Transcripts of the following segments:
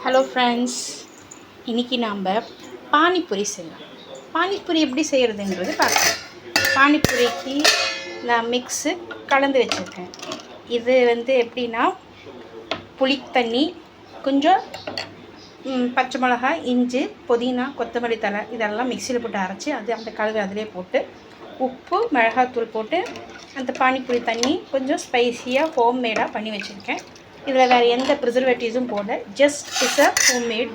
Hello friends, இன்றைக்கி நாம் பானிபூரி செய்யலாம். பானிபூரி எப்படி செய்கிறதுன்றது பார்க்கலாம். பானிபூரிக்கு நான் மிக்ஸு கலந்து வச்சுருக்கேன். இது எப்படின்னா, புளி தண்ணி, கொஞ்சம் பச்சை மிளகாய், இஞ்சி, புதினா, கொத்தமல்லி தழை இதெல்லாம் மிக்சியில் போட்டு அரைச்சி அந்த கலவை அதிலே போட்டு உப்பு மிளகாத்தூள் போட்டு அந்த பானிபூரி தண்ணி கொஞ்சம் ஸ்பைஸியாக ஹோம்மேடாக பண்ணி வச்சுருக்கேன். இதில் வேறு எந்த ப்ரிசர்வேட்டிவ்ஸும் போடல, just it's a homemade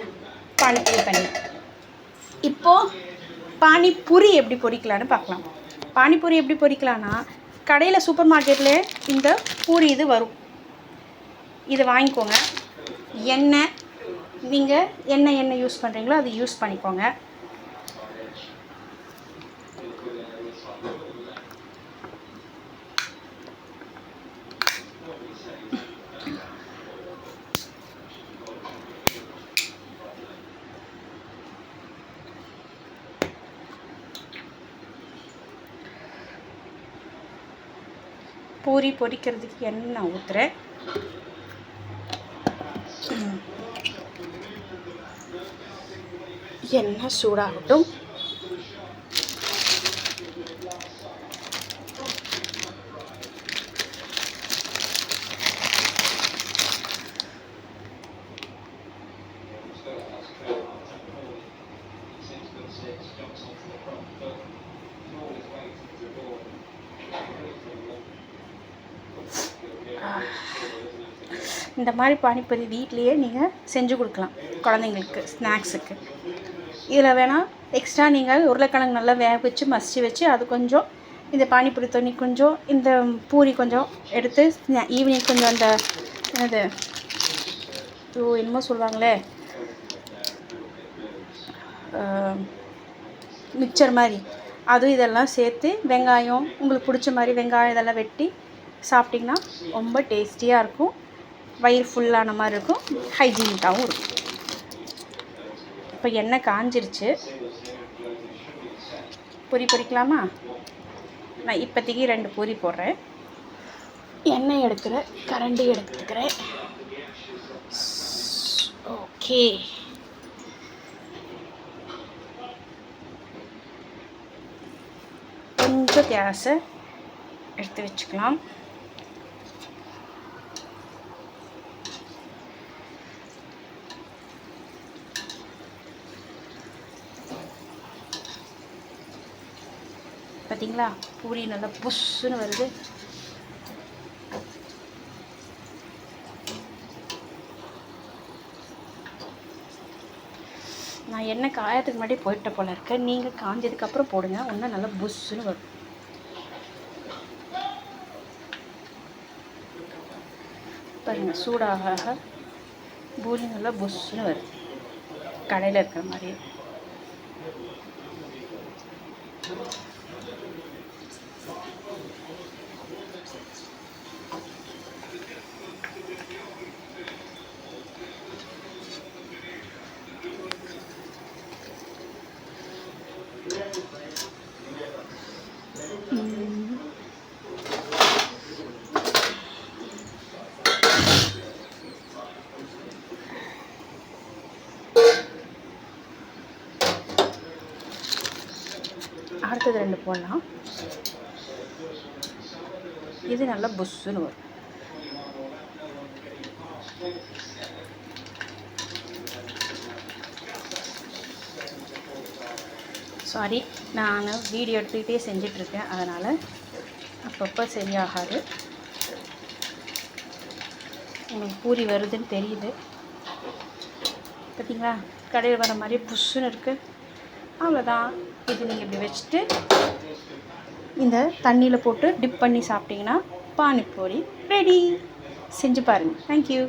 panipuri தண்ணி. இப்போது பானிபூரி எப்படி பொரிக்கலான்னு பார்க்கலாம். பானிபூரி எப்படி பொரிக்கலான்னா, கடையில் சூப்பர் மார்க்கெட்டில் இந்த பூரி இது வரும், இதை வாங்கிக்கோங்க. எண்ணெய், நீங்கள் என்ன எண்ணெய் யூஸ் பண்ணுறீங்களோ அதை யூஸ் பண்ணிக்கோங்க. பூரி பொரிக்கிறதுக்கு எண்ணெய் ஊற்றுறேன். எண்ணெய் சூடாகட்டும். இந்த மாதிரி பானிபூரி வீட்லேயே நீங்கள் செஞ்சு கொடுக்கலாம் குழந்தைங்களுக்கு, ஸ்நாக்ஸுக்கு. இதில் வேணால் எக்ஸ்ட்ரா நீங்கள் உருளைக்கிழங்கு நல்லா வேக வச்சு மசிச்சு வச்சு அது கொஞ்சம், இந்த பானிபூரி தண்ணி கொஞ்சம், இந்த பூரி கொஞ்சம் எடுத்து ஈவினிங் கொஞ்சம் அந்த என்னது என்னமோ சொல்லுவாங்களே, மிக்சர் மாதிரி, அதுவும் இதெல்லாம் சேர்த்து வெங்காயம் உங்களுக்கு பிடிச்ச மாதிரி வெங்காயம் இதெல்லாம் வெட்டி சாப்பிட்டிங்கன்னா ரொம்ப டேஸ்டியாக இருக்கும். வயிறு ஃபுல்லான மாதிரி இருக்கும், ஹைஜீனிக்காகவும் இருக்கும். இப்போ எண்ணெய் காஞ்சிருச்சு, பூரி பொரிக்கலாமா? நான் இப்போதைக்கு 2 பூரி போடுறேன். எண்ணெய் எடுக்கிறேன், கரண்டி எடுத்துக்கிறேன். ஓகே, கொஞ்சம் கேஸை எடுத்து வச்சுக்கலாம். பார்த்தீங்களா, பூரி நல்லா புஷ்ஷுன்னு வருது. நான் எண்ணெய் காயத்துக்கு முன்னாடி போயிட்ட போல இருக்கேன். நீங்கள் காஞ்சதுக்கப்புறம் போடுங்க, ஒன்றும் நல்லா புஷ்ஷுன்னு வரும். பாருங்கள், சூடாக பூரி நல்லா புஷ்ஷுன்னு வருது, கடையில் இருக்கிற மாதிரி. அடுத்தது 2 போடலாம். இது நல்லா புஷ்ஷுன்னு வரும். சாரி, நான் வீடியோ எடுத்துக்கிட்டே செஞ்சிட்ருக்கேன், அதனால் அப்பப்போ சரியாகாது. உங்களுக்கு பூரி வருதுன்னு தெரியுது, பார்த்தீங்களா, கடையில் வர மாதிரி புஷ்ஷுன்னு இருக்குது. அவ்வளோதான். இது நீங்கள் இப்படி வச்சுட்டு இந்த தண்ணியில் போட்டு டிப் பண்ணி சாப்பிட்டிங்கன்னா பானிபூரி ரெடி. செஞ்சு பாருங்கள். தேங்க்யூ.